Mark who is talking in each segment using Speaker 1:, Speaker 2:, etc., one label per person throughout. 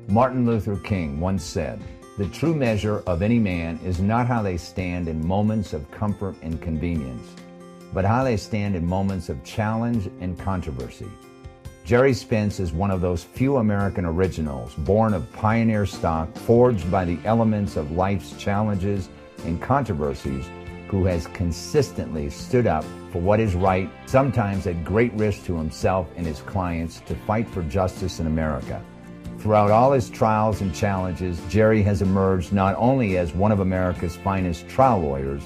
Speaker 1: Martin Luther King once said, "The true measure of any man is not how they stand in moments of comfort and convenience, but how they stand in moments of challenge and controversy." Gerry Spence is one of those few American originals born of pioneer stock, forged by the elements of life's challenges and controversies, who has consistently stood up for what is right, sometimes at great risk to himself and his clients, to fight for justice in America. Throughout all his trials and challenges, Gerry has emerged not only as one of America's finest trial lawyers,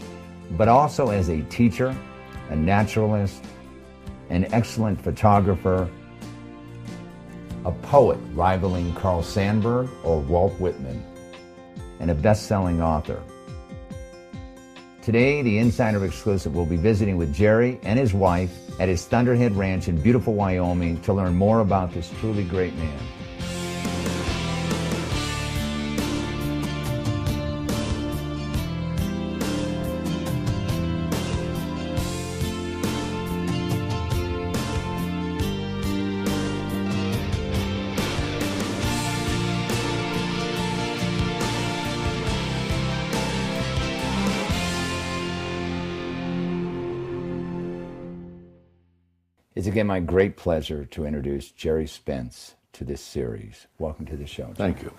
Speaker 1: but also as a teacher, a naturalist, an excellent photographer, a poet rivaling Carl Sandburg or Walt Whitman, and a best-selling author. Today, the Insider Exclusive will be visiting with Gerry and his wife at his Thunderhead Ranch in beautiful Wyoming to learn more about this truly great man. It's again my great pleasure to introduce Gerry Spence to this series. Welcome to the show, Gerry.
Speaker 2: Thank you.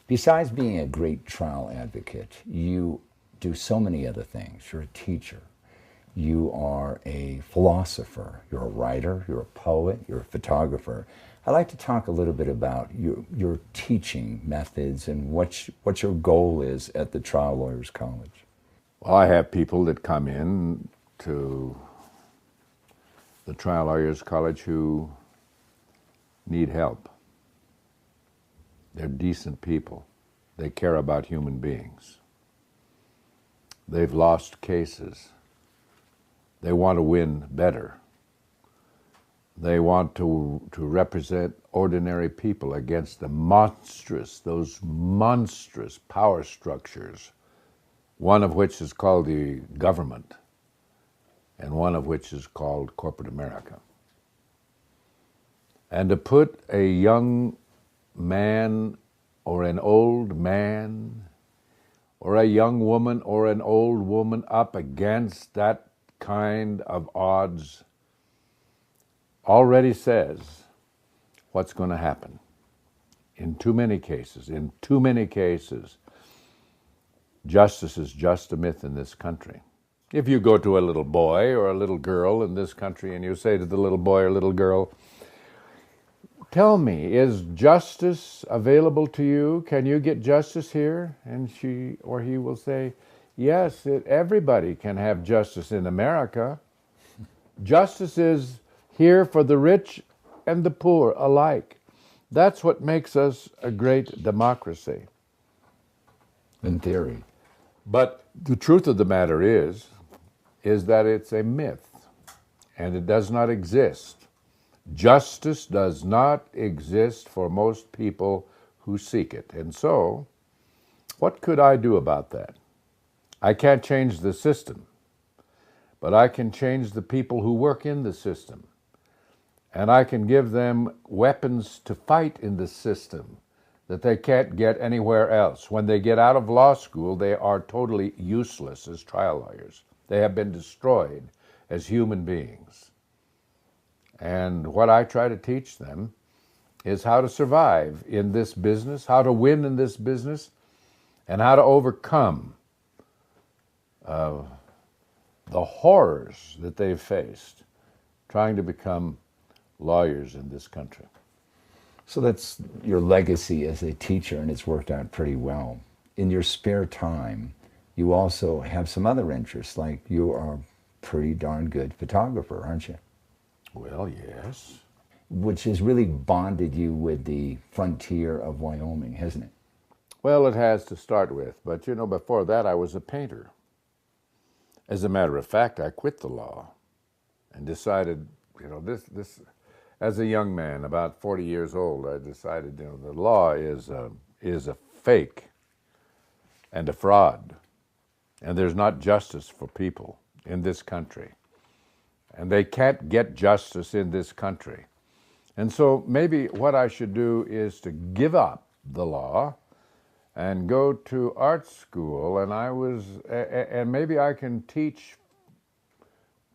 Speaker 1: Besides being a great trial advocate, you do so many other things. You're a teacher. You are a philosopher. You're a writer. You're a poet. You're a photographer. I'd like to talk a little bit about your teaching methods and what your goal is at the Trial Lawyers College.
Speaker 2: Well, I have people that come in to the Trial Lawyers College who need help. They're decent people. They care about human beings. They've lost cases. They want to win better. They want to represent ordinary people against those monstrous power structures, one of which is called the government, and one of which is called corporate America. And to put a young man or an old man or a young woman or an old woman up against that kind of odds already says what's going to happen. In too many cases, justice is just a myth in this country. If you go to a little boy or a little girl in this country and you say to the little boy or little girl, "Tell me, is justice available to you? Can you get justice here?" And she or he will say, "Yes, everybody can have justice in America. Justice is here for the rich and the poor alike. That's what makes us a great democracy."
Speaker 1: In theory.
Speaker 2: But the truth of the matter is that it's a myth, and it does not exist. Justice does not exist for most people who seek it. And so, what could I do about that? I can't change the system, but I can change the people who work in the system. And I can give them weapons to fight in the system that they can't get anywhere else. When they get out of law school, they are totally useless as trial lawyers. They have been destroyed as human beings. And what I try to teach them is how to survive in this business, how to win in this business, and how to overcome the horrors that they've faced trying to become lawyers in this country.
Speaker 1: So that's your legacy as a teacher, and it's worked out pretty well. In your spare time, you also have some other interests, like you are a pretty darn good photographer, aren't you?
Speaker 2: Well, yes.
Speaker 1: Which has really bonded you with the frontier of Wyoming, hasn't it?
Speaker 2: Well, it has to start with, but before that I was a painter. As a matter of fact, I quit the law and decided, this as a young man, about 40 years old, I decided, the law is a fake and a fraud, and there's not justice for people in this country, and they can't get justice in this country. And so maybe what I should do is to give up the law and go to art school, and maybe I can teach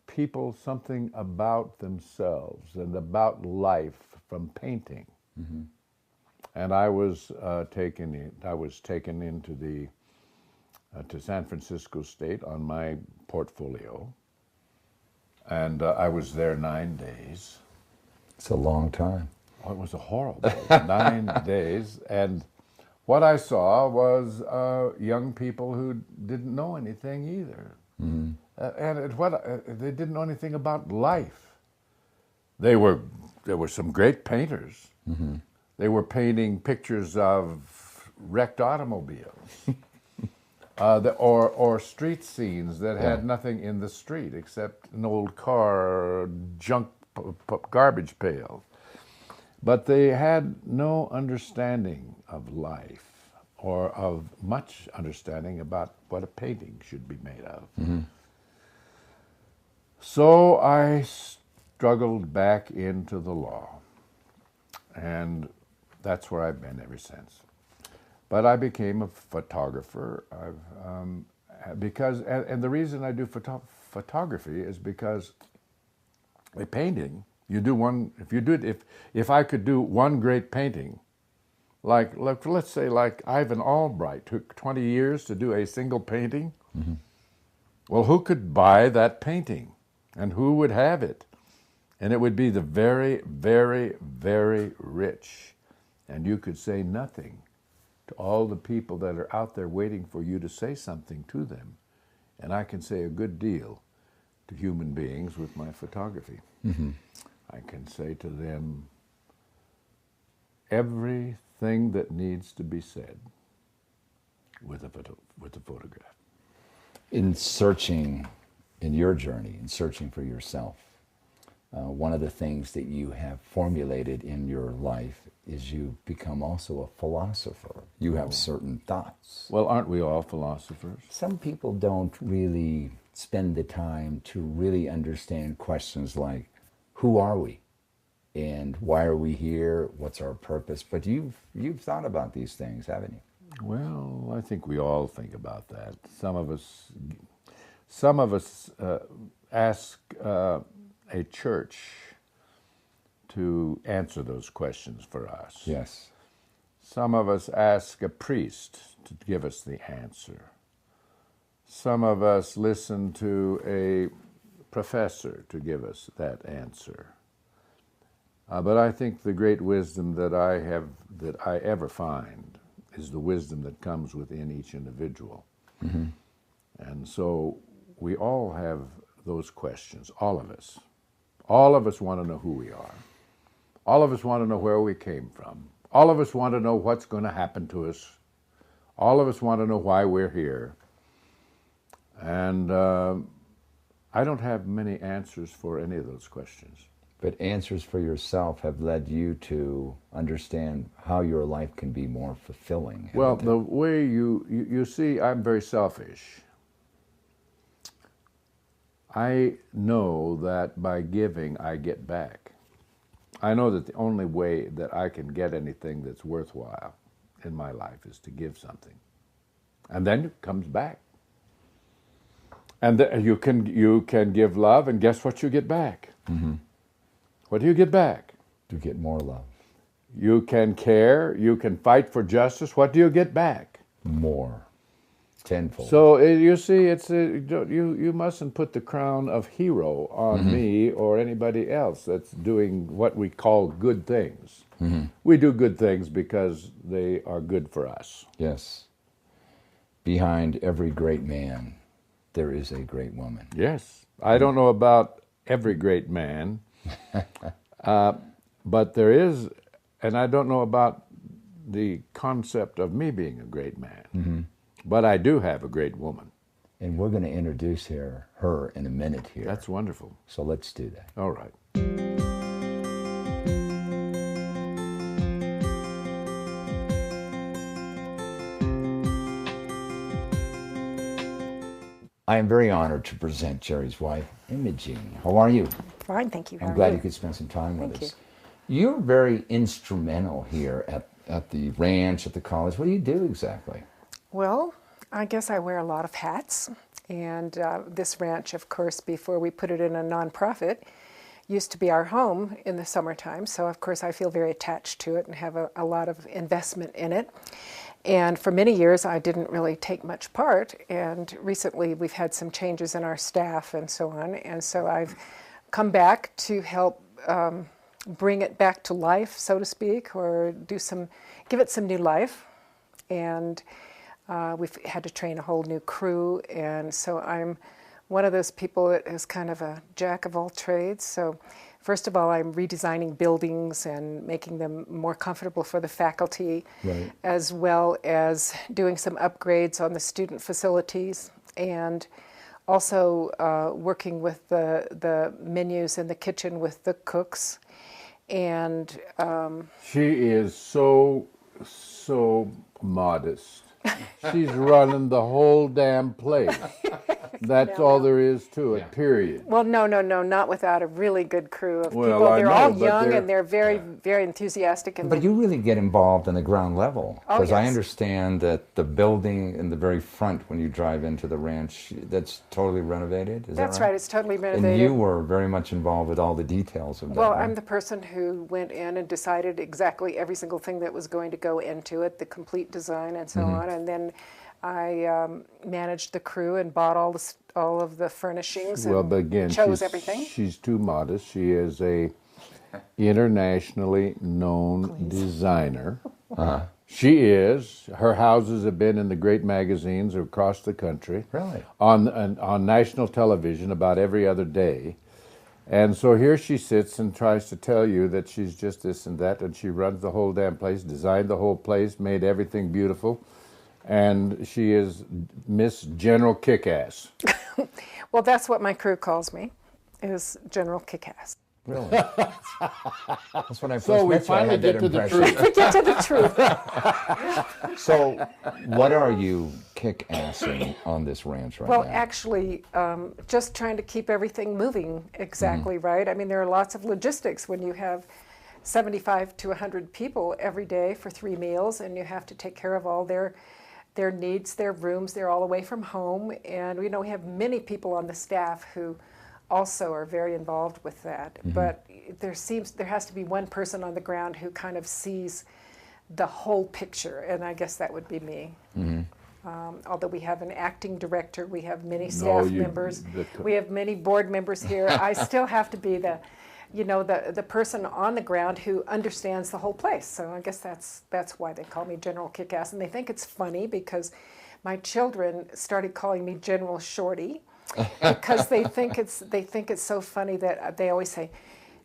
Speaker 2: people something about themselves and about life from painting.
Speaker 1: Mm-hmm.
Speaker 2: And I was taken into to San Francisco State on my portfolio, and I was there 9 days.
Speaker 1: It's a long time.
Speaker 2: Oh, it was a horrible 9 days, and what I saw was young people who didn't know anything either.
Speaker 1: Mm-hmm.
Speaker 2: They didn't know anything about life. There were some great painters.
Speaker 1: Mm-hmm.
Speaker 2: They were painting pictures of wrecked automobiles, or street scenes that had nothing in the street except an old car, junk garbage pail. But they had no understanding of life, or of much understanding about what a painting should be made of.
Speaker 1: Mm-hmm.
Speaker 2: So I struggled back into the law, and that's where I've been ever since. But I became a photographer, because the reason I do photography is because a painting, if I could do one great painting, like let's say like Ivan Albright took 20 years to do a single painting.
Speaker 1: Mm-hmm.
Speaker 2: Well, who could buy that painting, and who would have it? And it would be the very, very, very rich. And you could say nothing to all the people that are out there waiting for you to say something to them. And I can say a good deal to human beings with my photography.
Speaker 1: Mm-hmm.
Speaker 2: I can say to them everything that needs to be said with a photograph.
Speaker 1: In your journey, in searching for yourself, one of the things that you have formulated in your life is you become also a philosopher. You have certain thoughts.
Speaker 2: Well, aren't we all philosophers?
Speaker 1: Some people don't really spend the time to really understand questions like, who are we? And why are we here? What's our purpose? But you've thought about these things, haven't you?
Speaker 2: Well, I think we all think about that. Some of us ask a church to answer those questions for us.
Speaker 1: Yes.
Speaker 2: Some of us ask a priest to give us the answer. Some of us listen to a professor to give us that answer. But I think the great wisdom that I ever find is the wisdom that comes within each individual.
Speaker 1: Mm-hmm.
Speaker 2: And so we all have those questions, all of us. All of us want to know who we are. All of us want to know where we came from. All of us want to know what's going to happen to us. All of us want to know why we're here. And I don't have many answers for any of those questions.
Speaker 1: But answers for yourself have led you to understand how your life can be more fulfilling.
Speaker 2: Well, the way you see, I'm very selfish. I know that by giving, I get back. I know that the only way that I can get anything that's worthwhile in my life is to give something. And then it comes back. And you can give love, and guess what you get back?
Speaker 1: Mm-hmm.
Speaker 2: What do you get back?
Speaker 1: To get more love.
Speaker 2: You can care, you can fight for justice. What do you get back?
Speaker 1: More. Tenfold.
Speaker 2: So you see, you mustn't put the crown of hero on
Speaker 1: Mm-hmm.
Speaker 2: me or anybody else that's doing what we call good things.
Speaker 1: Mm-hmm.
Speaker 2: We do good things because they are good for us.
Speaker 1: Yes. Behind every great man, there is a great woman.
Speaker 2: Yes. I don't know about every great man, but there is, and I don't know about the concept of me being a great man.
Speaker 1: Mm-hmm.
Speaker 2: But I do have a great woman.
Speaker 1: And we're going to introduce her in a minute here.
Speaker 2: That's wonderful.
Speaker 1: So let's do that.
Speaker 2: All right.
Speaker 1: I am very honored to present Gerry's wife, Imogene. How are you?
Speaker 3: Fine, thank you.
Speaker 1: I'm glad you could spend some time with
Speaker 3: Thank
Speaker 1: us. You're very instrumental here at the ranch, at the college. What do you do exactly?
Speaker 3: Well, I guess I wear a lot of hats. And this ranch, of course, before we put it in a nonprofit, used to be our home in the summertime. So, of course, I feel very attached to it and have a lot of investment in it. And for many years, I didn't really take much part. And recently, we've had some changes in our staff and so on. And so I've come back to help bring it back to life, so to speak, or give it some new life. And we've had to train a whole new crew, and so I'm one of those people that is kind of a jack of all trades. So first of all, I'm redesigning buildings and making them more comfortable for the faculty,
Speaker 1: Right.
Speaker 3: as well as doing some upgrades on the student facilities, and also working with the menus in the kitchen with the cooks. And
Speaker 2: She is so modest. She's running the whole damn place. That's all there is to it, period.
Speaker 3: well, no, not without a really good crew of
Speaker 2: Well,
Speaker 3: people.
Speaker 2: I
Speaker 3: They're
Speaker 2: know,
Speaker 3: all
Speaker 2: but
Speaker 3: young
Speaker 2: they're-
Speaker 3: and they're very enthusiastic. And
Speaker 1: But you really get involved in the ground level.
Speaker 3: Oh,
Speaker 1: Because I
Speaker 3: yes.
Speaker 1: understand that the building in the very front when you drive into the ranch, that's totally renovated, is
Speaker 3: that's
Speaker 1: that
Speaker 3: right. It's totally
Speaker 1: And
Speaker 3: renovated.
Speaker 1: you were very much involved with all the details of that.
Speaker 3: Well,
Speaker 1: right?
Speaker 3: I'm the person who went in and decided exactly every single thing that was going to go into it, the complete design and so on. And then I managed the crew and bought all of the furnishings
Speaker 2: Well,
Speaker 3: and
Speaker 2: but again,
Speaker 3: chose everything.
Speaker 2: she's too modest. She is a internationally known designer. She is. Her houses have been in the great magazines across the country.
Speaker 1: Really?
Speaker 2: On national television about every other day. And so here she sits and tries to tell you that she's just this and that, and she runs the whole damn place, designed the whole place, made everything beautiful. And she is Miss General Kickass.
Speaker 3: Well, that's what my crew calls me, is General Kickass.
Speaker 1: Really? That's when I first
Speaker 2: So we
Speaker 1: met you, I
Speaker 2: finally
Speaker 1: had that
Speaker 2: get to the
Speaker 1: impression.
Speaker 2: truth.
Speaker 3: Get to the truth.
Speaker 1: So, what are you kick-assing on this ranch right
Speaker 3: Well,
Speaker 1: now?
Speaker 3: actually, just trying to keep everything moving exactly right. I mean, there are lots of logistics when you have 75 to 100 people every day for 3 meals, and you have to take care of all their needs, their rooms. They're all away from home, and we have many people on the staff who also are very involved with that. But there has to be one person on the ground who kind of sees the whole picture, and I guess that would be me. Although we have an acting director, we have many staff members, we have many board members here. I still have to be the person on the ground who understands the whole place. So I guess that's why they call me General Kickass, and they think it's funny because my children started calling me General Shorty because they think it's so funny that they always say,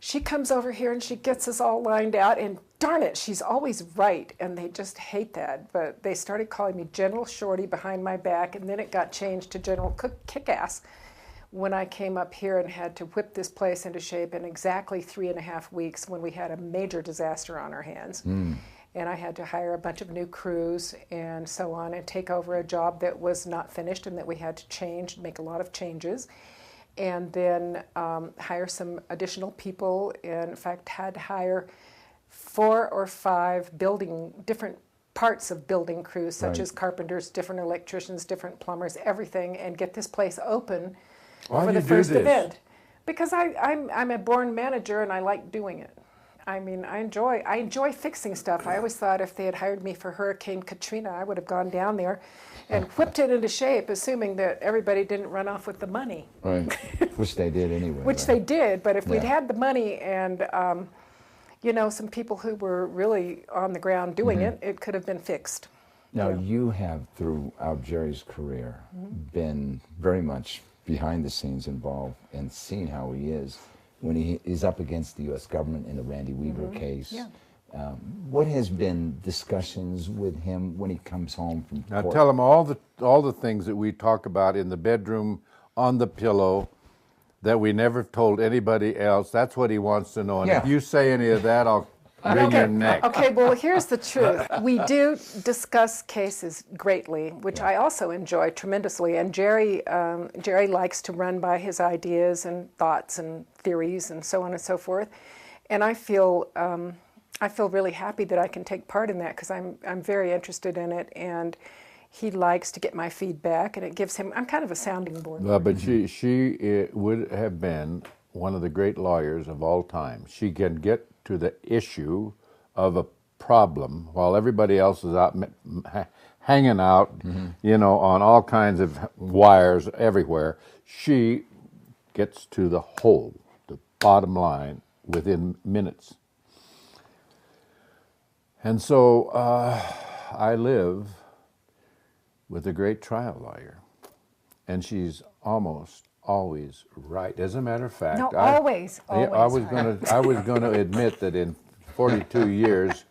Speaker 3: she comes over here and she gets us all lined out, and darn it, she's always right, and they just hate that. But they started calling me General Shorty behind my back, and then it got changed to General Kickass when I came up here and had to whip this place into shape in exactly 3.5 weeks when we had a major disaster on our hands. And I had to hire a bunch of new crews and so on, and take over a job that was not finished and that we had to change, make a lot of changes. And then hire some additional people. And in fact, had to hire 4 or 5 different parts of building crews, such as carpenters, different electricians, different plumbers, everything, and get this place open for the first event. Because I'm a born manager and I like doing it. I mean, I enjoy fixing stuff. I always thought if they had hired me for Hurricane Katrina, I would have gone down there and whipped it into shape, assuming that everybody didn't run off with the money.
Speaker 1: Right. Which they did anyway.
Speaker 3: Which they did, but if we'd had the money and, some people who were really on the ground doing it, it could have been fixed.
Speaker 1: Now, you have, throughout Gerry's career, been very much behind the scenes involved and seen how he is when he is up against the U.S. government in the Randy Weaver case.
Speaker 3: Yeah.
Speaker 1: What has been discussions with him when he comes home from
Speaker 2: Now
Speaker 1: court?
Speaker 2: tell him all the things that we talk about in the bedroom, on the pillow, that we never told anybody else. That's what he wants to know. And if you say any of that, I'll wring your neck.
Speaker 3: Okay, well, here's the truth. We do discuss cases greatly, which I also enjoy tremendously. And Gerry likes to run by his ideas and thoughts and theories and so on and so forth. And I feel I feel really happy that I can take part in that because I'm very interested in it, and he likes to get my feedback, and it gives him. I'm kind of a sounding board.
Speaker 2: But she would have been one of the great lawyers of all time. She can get to the issue of a problem while everybody else is out hanging out, on all kinds of wires everywhere. She gets to the bottom line within minutes. And so I live with a great trial lawyer, and she's almost always right. As a matter of fact,
Speaker 3: No, always.
Speaker 2: I was going to admit that in 42 years,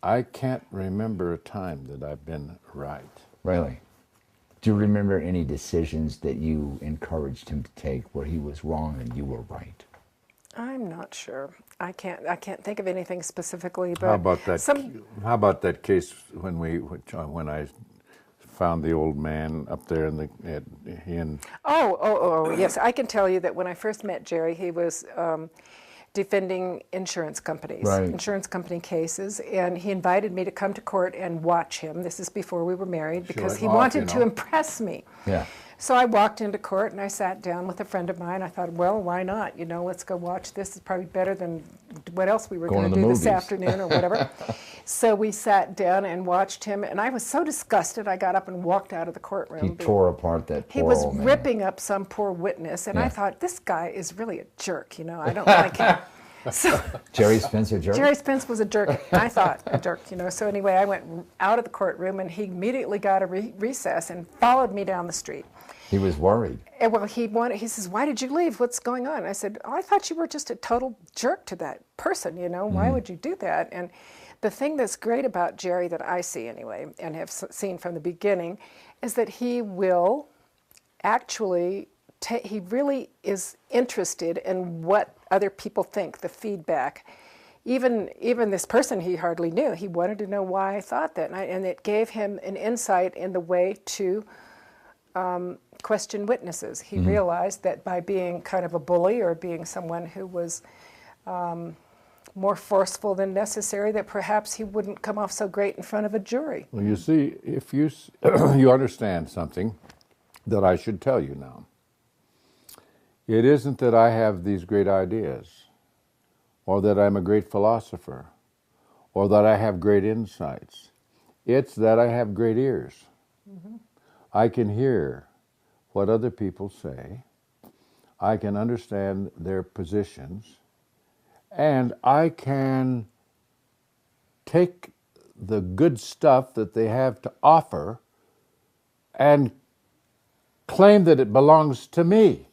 Speaker 2: I can't remember a time that I've been right.
Speaker 1: Really? Do you remember any decisions that you encouraged him to take where he was wrong and you were right?
Speaker 3: I'm not sure. I can't think of anything specifically. But
Speaker 2: How about that case when I found the old man up there in
Speaker 3: Oh, yes. I can tell you that when I first met Gerry, he was defending insurance companies,
Speaker 1: Right.
Speaker 3: insurance company cases, and he invited me to come to court and watch him. This is before we were married, because he wanted to impress me.
Speaker 1: Yeah.
Speaker 3: So I walked into court and I sat down with a friend of mine. I thought, well, why not? Let's go watch this. It's probably better than what else we were going to do this afternoon or whatever. So we sat down and watched him, and I was so disgusted I got up and walked out of the courtroom.
Speaker 1: He tore apart that poor
Speaker 3: He was
Speaker 1: old man.
Speaker 3: ripping up some poor witness, and I thought, this guy is really a jerk, I don't like him. So
Speaker 1: Gerry Spence a jerk?
Speaker 3: Gerry Spence was a jerk. I thought a jerk, So anyway, I went out of the courtroom, and he immediately got a recess and followed me down the street.
Speaker 1: He was worried.
Speaker 3: And well, he says, why did you leave? What's going on? I said, I thought you were just a total jerk to that person, Why would you do that? And the thing that's great about Gerry, that I see anyway, and have seen from the beginning, is that he will actually, he really is interested in what other people think, the feedback. Even this person he hardly knew, he wanted to know why I thought that. And it gave him an insight in the way to question witnesses. He realized that by being kind of a bully or being someone who was more forceful than necessary, that perhaps he wouldn't come off so great in front of a jury.
Speaker 2: Well, you see, if you understand something that I should tell you now. It isn't that I have these great ideas, or that I'm a great philosopher, or that I have great insights. It's that I have great ears. I can hear what other people say. I can understand their positions. And I can take the good stuff that they have to offer and claim that it belongs to me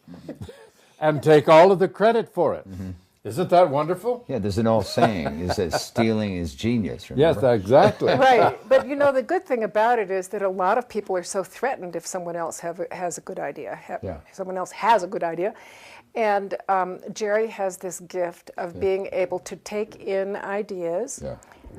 Speaker 2: and take all of the credit for it. Isn't that wonderful?
Speaker 1: Yeah, there's an old saying, is that stealing is genius, remember?
Speaker 2: Yes, exactly.
Speaker 3: Right, but the good thing about it is that a lot of people are so threatened if someone else has a good idea. Someone else has a good idea. And Gerry has this gift of being able to take in ideas,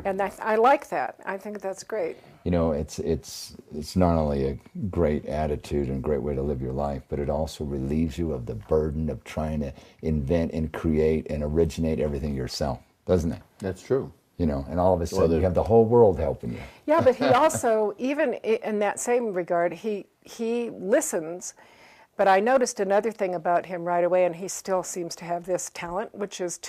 Speaker 3: and I like that. I think that's great.
Speaker 1: It's not only a great attitude and a great way to live your life, but it also relieves you of the burden of trying to invent and create and originate everything yourself, doesn't it?
Speaker 2: That's true.
Speaker 1: And all of a sudden you have the whole world helping you.
Speaker 3: Yeah, but he also, even in that same regard, he listens. But I noticed another thing about him right away, and he still seems to have this talent, which is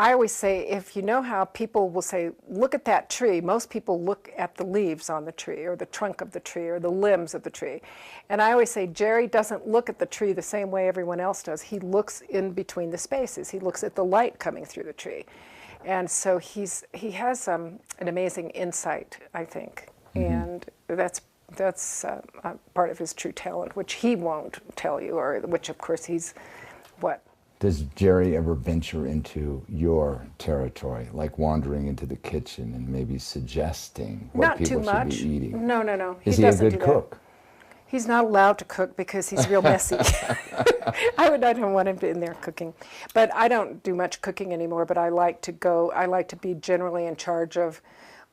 Speaker 3: I always say, if you know how people will say, look at that tree, most people look at the leaves on the tree or the trunk of the tree or the limbs of the tree. And I always say, Gerry doesn't look at the tree the same way everyone else does. He looks in between the spaces. He looks at the light coming through the tree. And so he has an amazing insight, I think. And that's part of his true talent, which he won't tell you, or which, of course, he's what?
Speaker 1: Does Gerry ever venture into your territory, like wandering into the kitchen and maybe suggesting what
Speaker 3: Not
Speaker 1: people
Speaker 3: too much.
Speaker 1: should be eating?
Speaker 3: No.
Speaker 1: Is he a good cook?
Speaker 3: He's not allowed to cook because he's real messy. I don't want him in there cooking. But I don't do much cooking anymore, but I like to be generally in charge of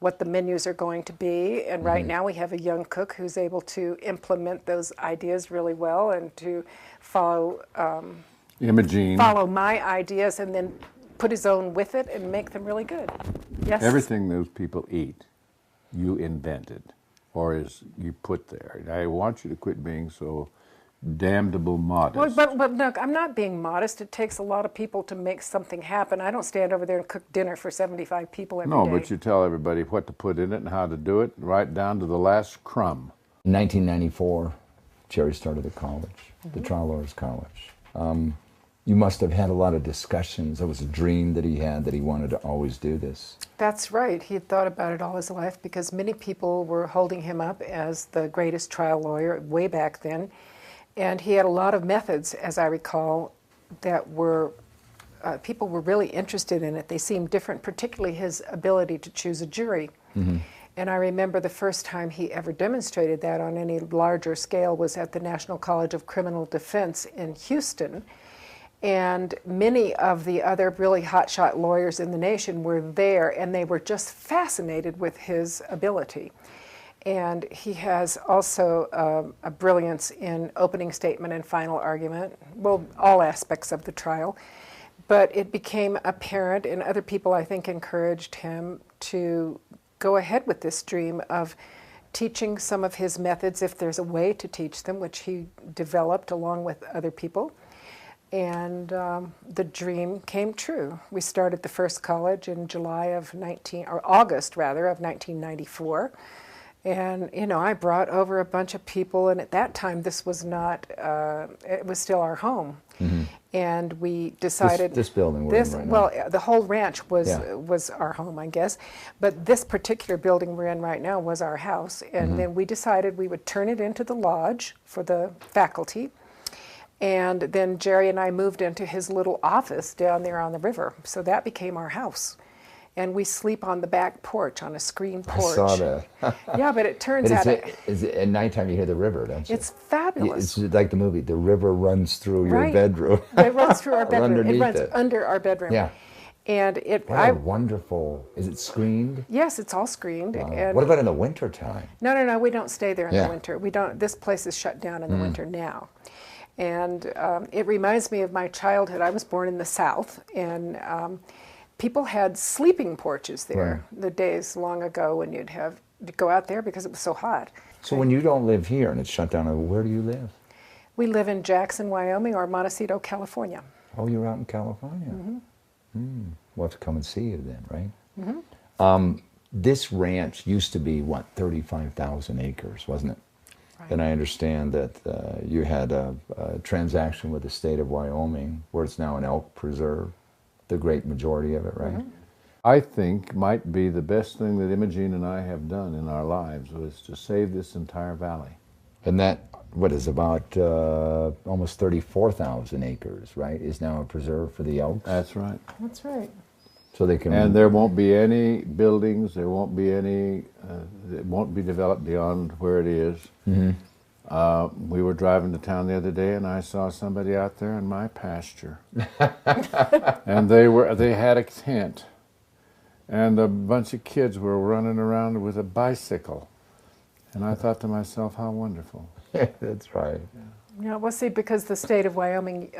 Speaker 3: what the menus are going to be. And right now we have a young cook who's able to implement those ideas really well and to follow
Speaker 2: Imogene.
Speaker 3: follow my ideas and then put his own with it and make them really good. Yes?
Speaker 2: Everything those people eat, you invented, or is you put there. I want you to quit being so damnable modest.
Speaker 3: Well, but look, I'm not being modest. It takes a lot of people to make something happen. I don't stand over there and cook dinner for 75 people every day.
Speaker 2: No, but you tell everybody what to put in it and how to do it, right down to the last crumb.
Speaker 1: In 1994, Gerry started at college, the Trial Lawyers College. You must have had a lot of discussions. It was a dream that he had, that he wanted to always do this.
Speaker 3: That's right. He had thought about it all his life because many people were holding him up as the greatest trial lawyer way back then. And he had a lot of methods, as I recall, that were, people were really interested in it. They seemed different, particularly his ability to choose a jury. Mm-hmm. And I remember the first time he ever demonstrated that on any larger scale was at the National College of Criminal Defense in Houston. And many of the other really hotshot lawyers in the nation were there, and they were just fascinated with his ability. And he has also a brilliance in opening statement and final argument, well, all aspects of the trial. But it became apparent, and other people, I think, encouraged him to go ahead with this dream of teaching some of his methods, if there's a way to teach them, which he developed along with other people. And the dream came true. We started the first college in August of 1994. And, you know, I brought over a bunch of people, and at that time this was not, it was still our home. Mm-hmm. And we decided...
Speaker 1: This building we're in right now.
Speaker 3: Well, the whole ranch was our home, I guess. But this particular building we're in right now was our house. And then we decided we would turn it into the lodge for the faculty. And then Gerry and I moved into his little office down there on the river. So that became our house. And we sleep on the back porch, on a screen porch.
Speaker 1: I saw that.
Speaker 3: Yeah, but it turns out...
Speaker 1: At nighttime you hear the river, don't you?
Speaker 3: It's fabulous.
Speaker 1: It's like the movie, the river runs through your bedroom.
Speaker 3: It runs through our bedroom. It runs
Speaker 1: it.
Speaker 3: under our bedroom.
Speaker 1: Yeah.
Speaker 3: And
Speaker 1: what a wonderful... Is it screened?
Speaker 3: Yes, it's all screened.
Speaker 1: Wow.
Speaker 3: And
Speaker 1: what about in the winter time?
Speaker 3: No, we don't stay there in the winter. We don't. This place is shut down in the winter now. And it reminds me of my childhood. I was born in the South, and people had sleeping porches there the days long ago when you'd have to go out there because it was so hot.
Speaker 1: So when you don't live here and it's shut down, where do you live?
Speaker 3: We live in Jackson, Wyoming, or Montecito, California.
Speaker 1: Oh, you're out in California. Mm-hmm. We'll have to come and see you then, right? Mm-hmm. This ranch used to be, 35,000 acres, wasn't it? Right. And I understand that you had a transaction with the state of Wyoming where it's now an elk preserve, the great majority of it, right? Mm-hmm.
Speaker 2: I think might be the best thing that Imogene and I have done in our lives was to save this entire valley.
Speaker 1: And that, what is about almost 34,000 acres, right, is now a preserve for the elks?
Speaker 2: That's right.
Speaker 3: That's right.
Speaker 1: So they can...
Speaker 2: And there won't be any buildings, there won't be any, it won't be developed beyond where it is. Mm-hmm. We were driving to town the other day and I saw somebody out there in my pasture. And they had a tent. And a bunch of kids were running around with a bicycle. And I thought to myself, how wonderful.
Speaker 1: That's right.
Speaker 3: Yeah, well, see, because the state of Wyoming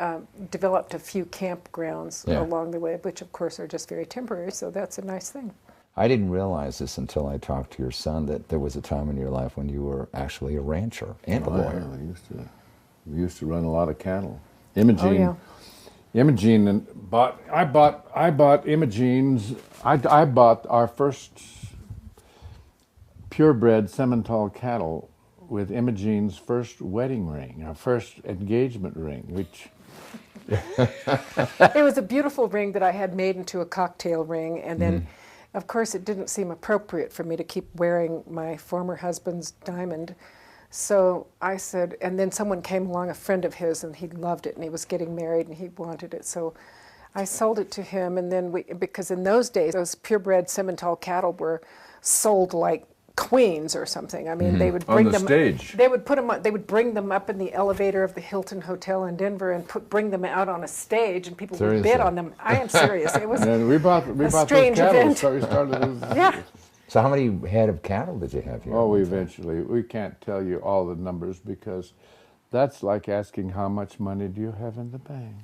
Speaker 3: developed a few campgrounds along the way, which of course are just very temporary, so that's a nice thing.
Speaker 1: I didn't realize this until I talked to your son, that there was a time in your life when you were actually a rancher and a lawyer.
Speaker 2: Yeah, we used to run a lot of cattle. Imogene, Imogene I bought Imogene's. I bought our first purebred Simmental cattle with Imogene's first wedding ring, our first engagement ring, which...
Speaker 3: It was a beautiful ring that I had made into a cocktail ring, and then, of course, it didn't seem appropriate for me to keep wearing my former husband's diamond. So I said, and then someone came along, a friend of his, and he loved it, and he was getting married, and he wanted it, so I sold it to him, and then because in those days, those purebred Simmental cattle were sold like queens or something. I mean, they would bring them.
Speaker 2: Stage.
Speaker 3: They would put them. They would bring them up in the elevator of the Hilton Hotel in Denver and bring them out on a stage, and people would bid on them. I am serious. It was
Speaker 2: we bought
Speaker 3: strange
Speaker 2: those cattle.
Speaker 3: event.
Speaker 2: So we started
Speaker 3: Yeah.
Speaker 1: So how many head of cattle did you have here?
Speaker 2: Oh, we can't tell you all the numbers because That's like asking how much money do you have in the bank?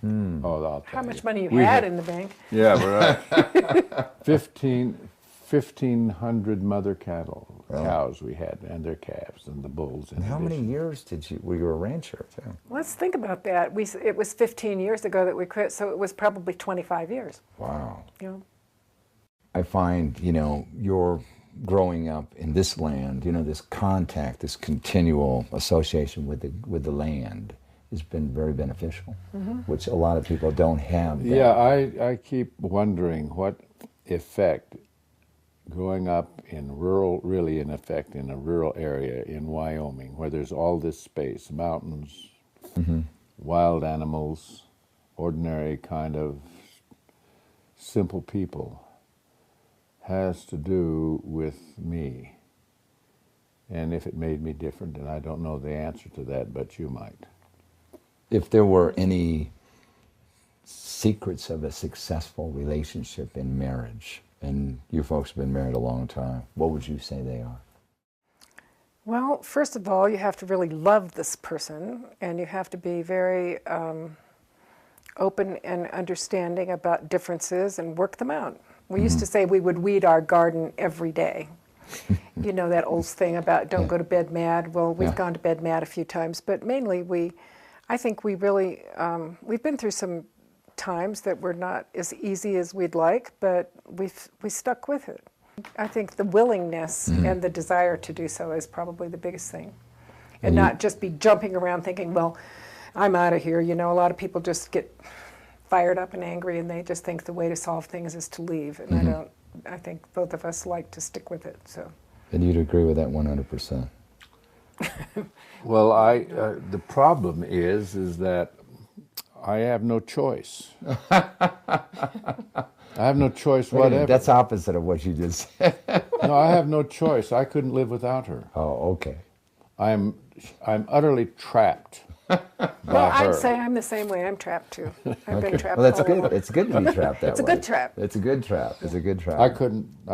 Speaker 2: Oh, I'll tell
Speaker 3: How much
Speaker 2: you.
Speaker 3: money you
Speaker 2: We
Speaker 3: had in the bank?
Speaker 2: Yeah, right. 1,500 mother cattle, cows we had, and their calves, and the bulls.
Speaker 1: And how many years were you a rancher too?
Speaker 3: Let's think about that. It was 15 years ago that we quit, so it was probably 25 years.
Speaker 1: Wow.
Speaker 3: You know?
Speaker 1: I find, you're growing up in this land, this contact, this continual association with the land has been very beneficial, which a lot of people don't have. That.
Speaker 2: Yeah, I keep wondering what effect growing up in a rural area in Wyoming, where there's all this space, mountains, wild animals, ordinary kind of simple people, has to do with me. And if it made me different, and I don't know the answer to that, but you might.
Speaker 1: If there were any secrets of a successful relationship in marriage, and you folks have been married a long time, what would you say they are?
Speaker 3: Well, first of all, you have to really love this person, and you have to be very open and understanding about differences and work them out. We used to say we would weed our garden every day. You know that old thing about don't go to bed mad. Well, we've gone to bed mad a few times, but mainly I think we really, we've been through some times that were not as easy as we'd like, but we stuck with it. I think the willingness and the desire to do so is probably the biggest thing. And not just be jumping around thinking, well, I'm out of here. A lot of people just get fired up and angry, and they just think the way to solve things is to leave. And I think both of us like to stick with it. So.
Speaker 1: And you'd agree with that 100%.
Speaker 2: Well, the problem is that I have no choice. I have no choice whatever.
Speaker 1: That's opposite of what you just said.
Speaker 2: No, I have no choice. I couldn't live without her.
Speaker 1: Oh, okay.
Speaker 2: I'm utterly trapped by her.
Speaker 3: I'd say I'm the same way. I'm trapped too. I've been trapped.
Speaker 1: Well, that's
Speaker 3: all
Speaker 1: good.
Speaker 3: along.
Speaker 1: It's good to be trapped that way.
Speaker 3: It's a good trap.
Speaker 1: It's a good trap. It's a good trap.
Speaker 2: I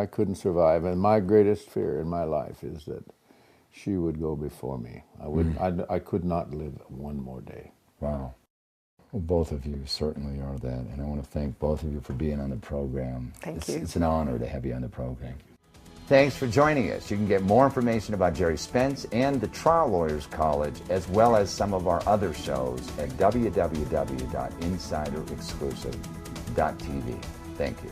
Speaker 2: couldn't survive, and my greatest fear in my life is that she would go before me. I could not live one more day.
Speaker 1: Wow. Well, both of you certainly are that, and I want to thank both of you for being on the program.
Speaker 3: Thank you.
Speaker 1: It's an honor to have you on the program. Thanks for joining us. You can get more information about Gerry Spence and the Trial Lawyers College, as well as some of our other shows at www.insiderexclusive.tv. Thank you.